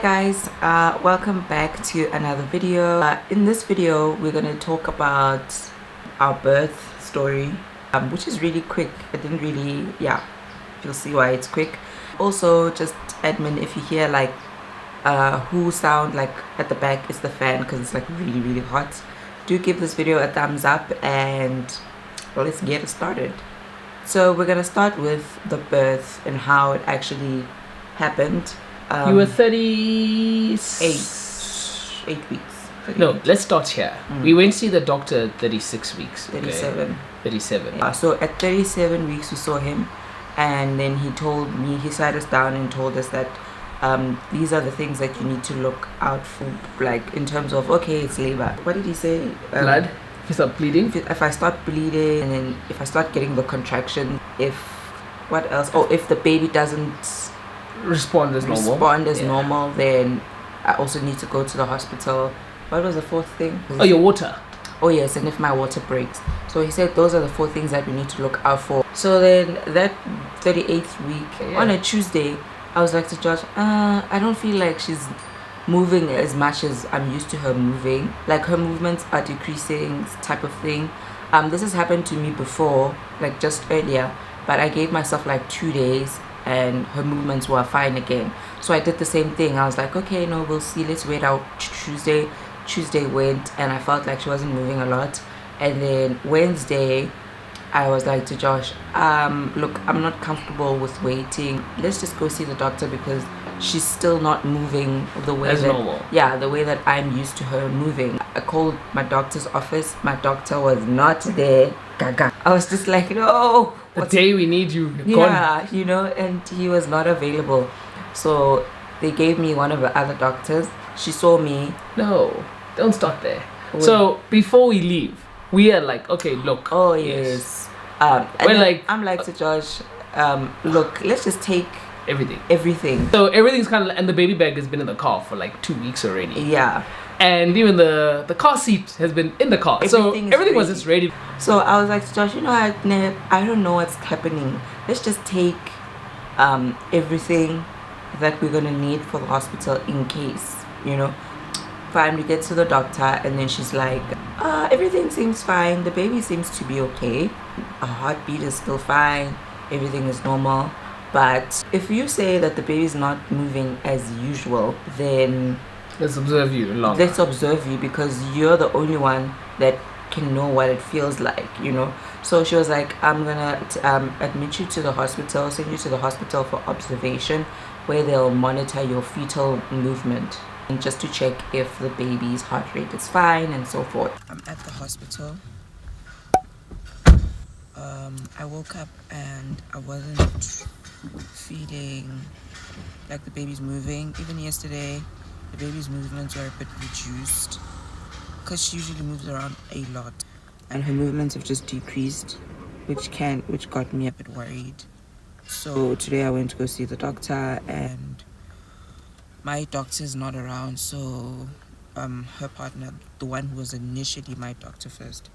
guys, welcome back to another video. In this video we're going to talk about our birth story, which is really quick. It didn't really, you'll see why it's quick. Also, just admin, if you hear like who sound like at the back, it's the fan because it's like really hot. Do give this video a thumbs up and well, let's get it started. So we're gonna start with the birth and how it actually happened. You were 38 weeks. 38. No, let's start here. We went to see the doctor at 36 weeks. 37. 37. So at 37 weeks we saw him, and then he sat us down and told us that these are the things that you need to look out for, like in terms of, okay, it's labor. What did he say? Blood. If you start bleeding. If I start bleeding, and then if I start getting the contraction, what else? Oh, if the baby doesn't respond as normal, then I also need to go to the hospital. What was the fourth thing? Oh, your water. Oh yes, and if my water breaks. So he said those are the 4 things that we need to look out for. So then that 38th week, on a Tuesday, I was like to Josh, I don't feel like she's moving as much as I'm used to her moving. Like her movements are decreasing, type of thing. This has happened to me before, like just earlier, but I gave myself like 2 days and her movements were fine again. So I did the same thing. I was like, okay, no, we'll see, let's wait out Tuesday went, and I felt like she wasn't moving a lot. And then Wednesday I was like to Josh, look, I'm not comfortable with waiting, let's just go see the doctor because she's still not moving the way the way that I'm used to her moving. I called my doctor's office. My doctor was not there. Gaga. I was just like, no, the day we need you, gone. You know, and he was not available. So they gave me one of the other doctors. She saw me. No, don't start there. So before we leave, we are like, okay, look. Oh yes. I'm like to Josh, look, let's just take everything. So everything's kind of, and the baby bag has been in the car for like 2 weeks already. Yeah. And even the car seat has been in the car. Everything was just ready. So I was like to Josh, you know, I don't know what's happening. Let's just take everything that we're gonna need for the hospital in case, you know. Fine, we get to the doctor and then she's like, everything seems fine. The baby seems to be okay. Her heartbeat is still fine. Everything is normal. But if you say that the baby's not moving as usual, then let's observe you longer. Let's observe you because you're the only one that can know what it feels like, you know. So she was like, I'm gonna admit you to the hospital, send you to the hospital for observation, where they'll monitor your fetal movement and just to check if the baby's heart rate is fine and so forth. I'm at the hospital. I woke up and I wasn't feeling like the baby's moving. Even yesterday, the baby's movements were a bit reduced because she usually moves around a lot, and her movements have just decreased, which got me a bit worried. So today I went to go see the doctor, and my doctor's not around. So her partner, the one who was initially my doctor first,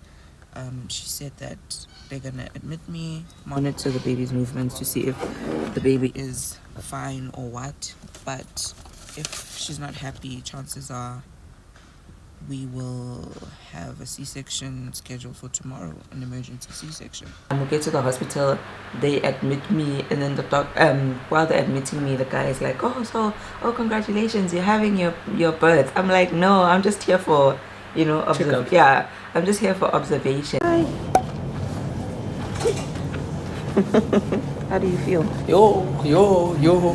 she said that they're gonna admit me, monitor the baby's movements to see if the baby is fine or what. But if she's not happy, chances are we will have a C-section scheduled for tomorrow, an emergency C-section. We get to the hospital, they admit me, and then while they're admitting me, the guy is like, oh, congratulations, you're having your birth. I'm like, no, I'm just here for, you know, I'm just here for observation. Hi. How do you feel? Yo.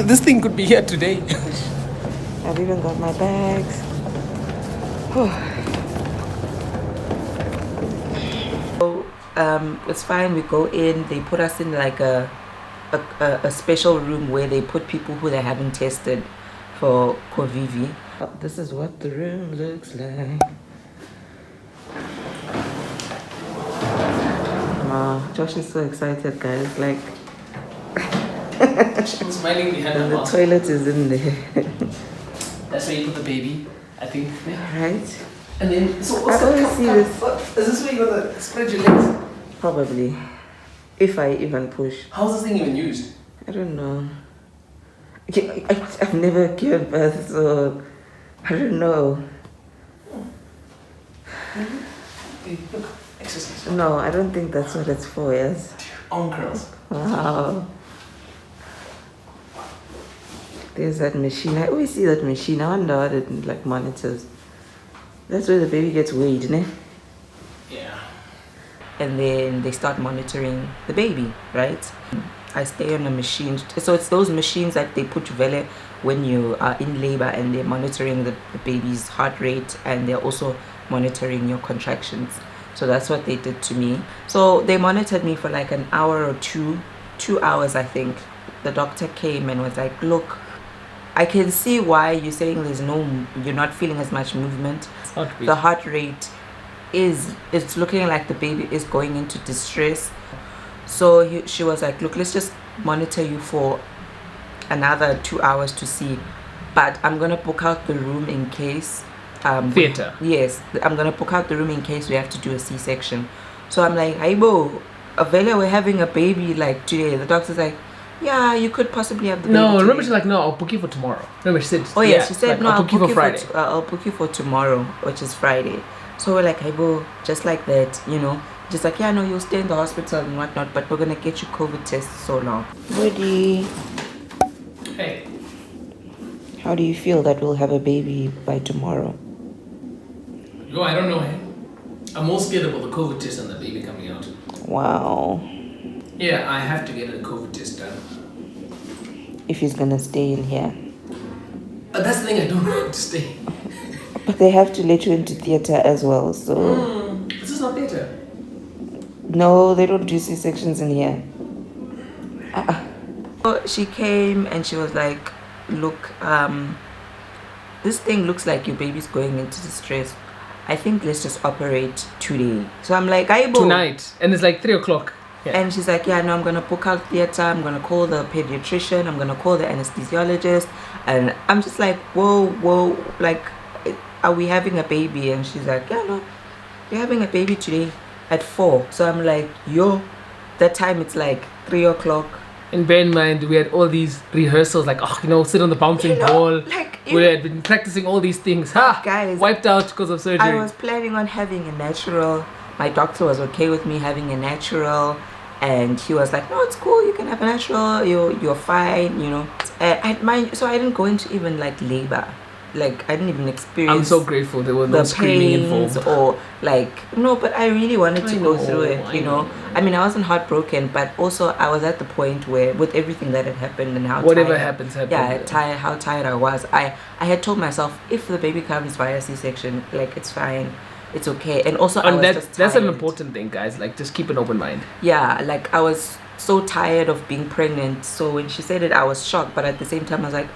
This thing could be here today. I've even got my bags. So it's fine. We go in. They put us in like a special room where they put people who they haven't tested for COVID. This is what the room looks like. Josh is so excited, guys. Like, I'm smiling behind the toilet is in there. That's where you put the baby, I think. Right. And then, so I always see this. Is this where you're gonna spread your legs? Probably, if I even push. How's this thing even used? I don't know. I've never given birth, so I don't know. Look, exercise. No, I don't think that's what it's for, yes. Arm curls. Wow. There's that machine. I always see that machine. I wonder what it like monitors. That's where the baby gets weighed, ne? Yeah. And then they start monitoring the baby, right? I stay on a machine. So it's those machines that they put vele when you are in labor, and they're monitoring the baby's heart rate, and they're also monitoring your contractions. So that's what they did to me. So they monitored me for like an hour or 2 hours, I think. The doctor came and was like, look, I can see why you're saying you're not feeling as much movement. Heartbeat. The heart rate it's looking like the baby is going into distress. So she was like, look, let's just monitor you for another 2 hours to see, but I'm gonna book out the room in case Theater. Yes, I'm gonna book out the room in case we have to do a C-section. So I'm like, hey bo, Avela, we're having a baby like today. The doctor's like, yeah, you could possibly have the baby today. Remember she's like, no, I'll book you for tomorrow. Remember she said, oh yeah, she said, like, no, I'll book you for Friday. I'll book you for tomorrow, which is Friday. So we're like, hey bo, just like that, you know, just like, yeah, no, you'll stay in the hospital and whatnot, but we're gonna get you COVID tests so long. Woody, Hey. how do you feel that we'll have a baby by tomorrow? Yo, I don't know. I'm more scared about the COVID test and the baby coming out. Wow. Yeah, I have to get a COVID test done. If he's gonna stay in here. But that's the thing, I don't want to stay. But they have to let you into theater as well, so... This is not theater. No, they don't do C-sections in here. So she came and she was like, look, this thing looks like your baby's going into distress. I think let's just operate today. So I'm like, Aibo. Tonight. And it's like 3 o'clock. Yeah. And she's like, yeah, no, I'm going to book out theater. I'm going to call the pediatrician. I'm going to call the anesthesiologist. And I'm just like, whoa, like, are we having a baby? And she's like, yeah, no, you're having a baby today at 4. So I'm like, yo, that time it's like 3 o'clock. And bear in mind, we had all these rehearsals, like, sit on the bouncing ball. Like, we had been practicing all these things. Guys, wiped out because of surgery. I was planning on having a natural. My doctor was okay with me having a natural. And he was like, no, it's cool, you can have a natural, you're fine, you know. So I didn't go into even like labor. Like, I didn't even experience. I'm so grateful there were no screaming involved. Or like, no, but I really wanted to go through it, you know. I mean, I wasn't heartbroken, but also I was at the point where, with everything that had happened and how whatever tired, happens. Yeah, how tired I was. I had told myself, if the baby comes via C-section, like, it's fine. It's okay. And also, that's an important thing, guys. Like, just keep an open mind. Yeah, like, I was so tired of being pregnant. So when she said it, I was shocked. But at the same time, I was like,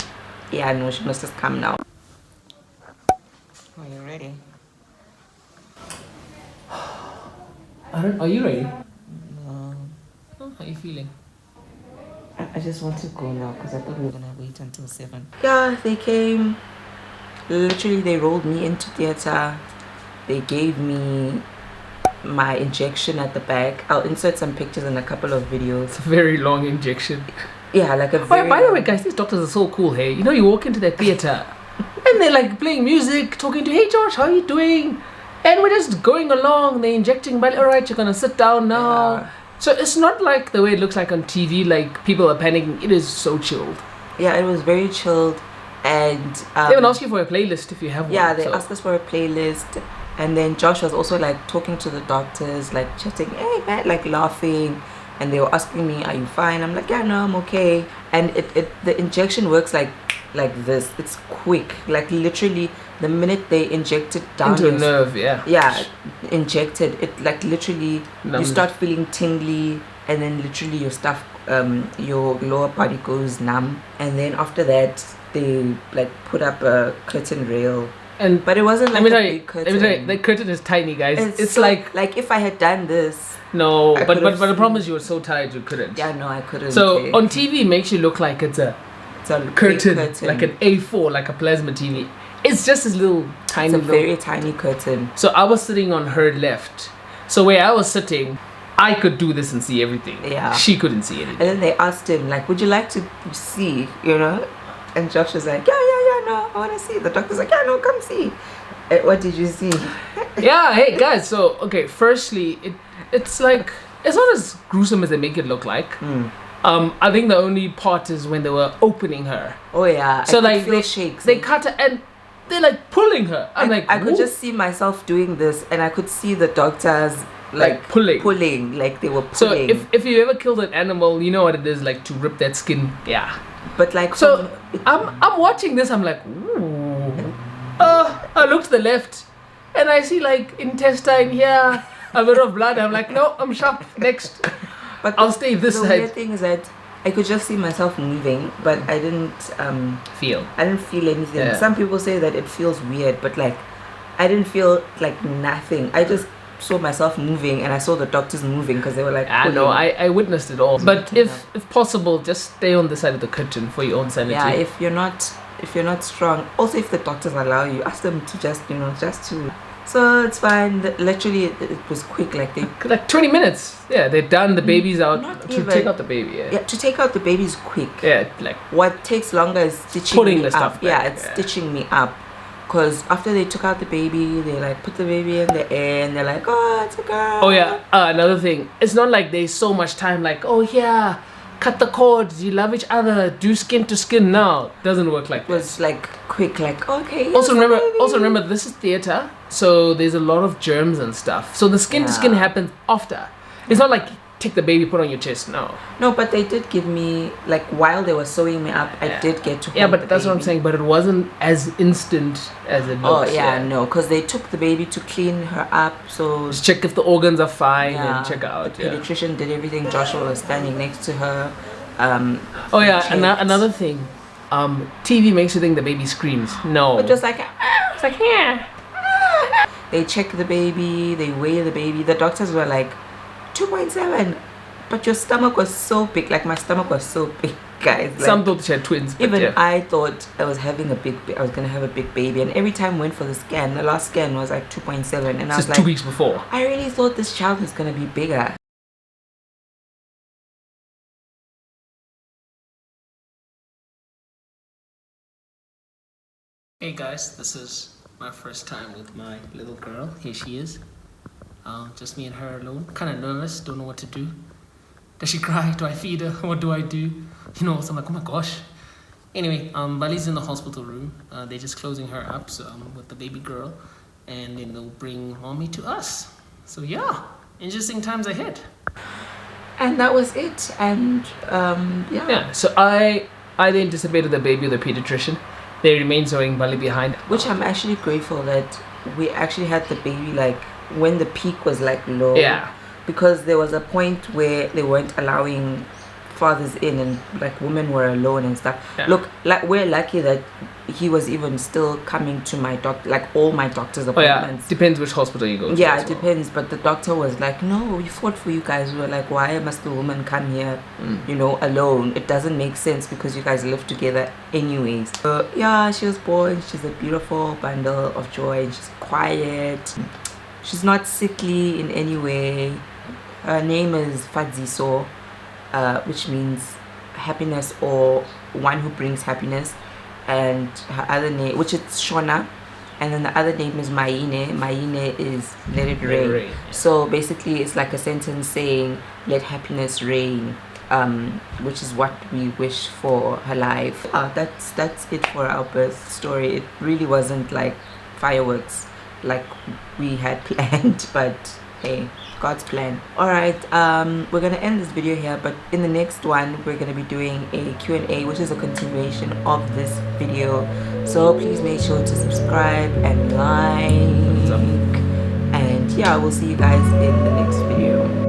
yeah, no, she must just come now. Are you ready? Are you ready? No. Oh, how are you feeling? I just want to go now because I thought we were going to wait until 7. Yeah, they came. Literally, they rolled me into theater. They gave me my injection at the back. I'll insert some pictures and a couple of videos. It's a very long injection. Yeah, like a very... by the way, guys, these doctors are so cool, hey? You know, you walk into the theater and they're like playing music, talking to, hey, Josh, how are you doing? And we're just going along. They're injecting, but all right, you're going to sit down now. Yeah. So it's not like the way it looks like on TV, like people are panicking. It is so chilled. Yeah, it was very chilled. And they even ask you for a playlist if you have one. Yeah, they asked us for a playlist. And then Josh was also like talking to the doctors, like chatting, hey man, like laughing. And they were asking me, are you fine? I'm like, yeah, no, I'm okay. And the injection works like this. It's quick. Like literally the minute they inject it down into a nerve, yeah. Yeah, injected. It like literally you start feeling tingly, and then literally your stuff, your lower body goes numb. And then after that they like put up a curtain rail. But it wasn't like a big curtain. The curtain is tiny, guys. It's so, like if I had done this. No, but the problem is you were so tired you couldn't. Yeah, no, I couldn't. So on TV, it makes you look like it's a curtain, like an A4, like a plasma TV. It's just this little tiny. It's a very tiny curtain. So I was sitting on her left. So where I was sitting, I could do this and see everything. Yeah. She couldn't see anything. And then they asked him, like, would you like to see, you know? And Josh was like, yeah, no, I want to see. The doctor's like, yeah, no, come see. What did you see? Yeah, hey guys. So okay, firstly, it's like it's not as gruesome as they make it look like. I think the only part is when they were opening her. Oh yeah. So I like could feel shakes. they cut her and they're like pulling her. I'm like, I could "Whoa." just see myself doing this, and I could see the doctors like pulling, like they were pulling. So if you ever killed an animal, you know what it is like to rip that skin. Yeah. But like, so I'm watching this. I'm like, ooh. I look to the left, and I see like intestine here, a bit of blood. I'm like, no, I'm sharp. Next, but I'll stay this the side. weird thing is that I could just see myself moving, but I didn't feel. I didn't feel anything. Yeah. Some people say that it feels weird, but like I didn't feel like nothing. I just saw myself moving, and I saw the doctors moving because they were like, I know, I witnessed it all. But if possible, just stay on the side of the curtain for your own sanity. yeah, if you're not strong, also if the doctors allow you, ask them to just to. So it's fine. Literally, it was quick. Like they like 20 minutes. Yeah, they're done. The baby's out Not to even. take out the baby. Yeah. Yeah, to take out the baby's quick. Yeah, like What takes longer is stitching putting me the stuff up. back, Yeah, it's yeah. stitching me up. Because after they took out the baby, they like put the baby in the air and they're like, oh, it's a girl. Oh yeah, another thing. It's not like there's so much time. Like, oh yeah, cut the cords. You love each other. Do skin to skin now. Doesn't work like It was like quick, like, okay. Also here's the remember, baby. this is theater, so there's a lot of germs and stuff. So the skin to skin Yeah. happens after. It's not like take the baby, put on your chest. No. No, but they did give me, like, while they were sewing me up, I Yeah. did get to hold Yeah, but the that's what I'm baby. saying. But it wasn't as instant as it Oh, looks. yeah, no, because they took the baby to clean her up, so... Just check if the organs are fine Yeah, and check out. the Yeah. pediatrician did everything. Joshua was standing next to her. Oh yeah, checked. another thing. TV makes you think the baby screams. No. But just like, it's like, yeah. They check the baby, they weigh the baby. The doctors were like, 2.7. But your stomach was so big. Like, my stomach was so big, guys. Like, Some thought she had twins. But even yeah. I thought I was having I was gonna have a big baby. And every time I went for the scan, the last scan was like 2.7. And I was Just like, 2 weeks before. I really thought this child was gonna be bigger. Hey guys, this is my first time with my little girl. Here she is. Just me and her alone. Kind of nervous, don't know what to do. Does she cry? Do I feed her? What do I do? You know, so I'm like, oh my gosh. Anyway, Bali's in the hospital room. They're just closing her up, so I'm with the baby girl. And then they'll bring mommy to us. So yeah, interesting times ahead. And that was it. And yeah. Yeah, so I anticipated the baby with the pediatrician. They remain sewing Bali behind. Which I'm actually grateful that we actually had the baby like when the peak was like low. Yeah. Because there was a point where they weren't allowing fathers in and like women were alone and stuff. Yeah. Look, like we're lucky that he was even still coming to my doctor, like all my doctor's Oh yeah, appointments. depends which hospital you go to. Yeah, as it well. depends. But the doctor was like, no, we fought for you guys. We were like, why must the woman come here, you know, alone? It doesn't make sense because you guys live together anyways. Yeah, she was born. She's a beautiful bundle of joy. And she's quiet. She's not sickly in any way. Her name is Fadziso, which means happiness or one who brings happiness. And her other name, which is Shona, and then the other name is Maine. Maine is let it rain. Yeah. So basically it's like a sentence saying let happiness reign, which is what we wish for her life. That's it for our birth story. It really wasn't like fireworks like we had planned, but hey, God's plan. Alright, we're gonna end this video here, but in the next one we're gonna be doing a Q&A, which is a continuation of this video. So please make sure to subscribe and like, and yeah, we'll see you guys in the next video.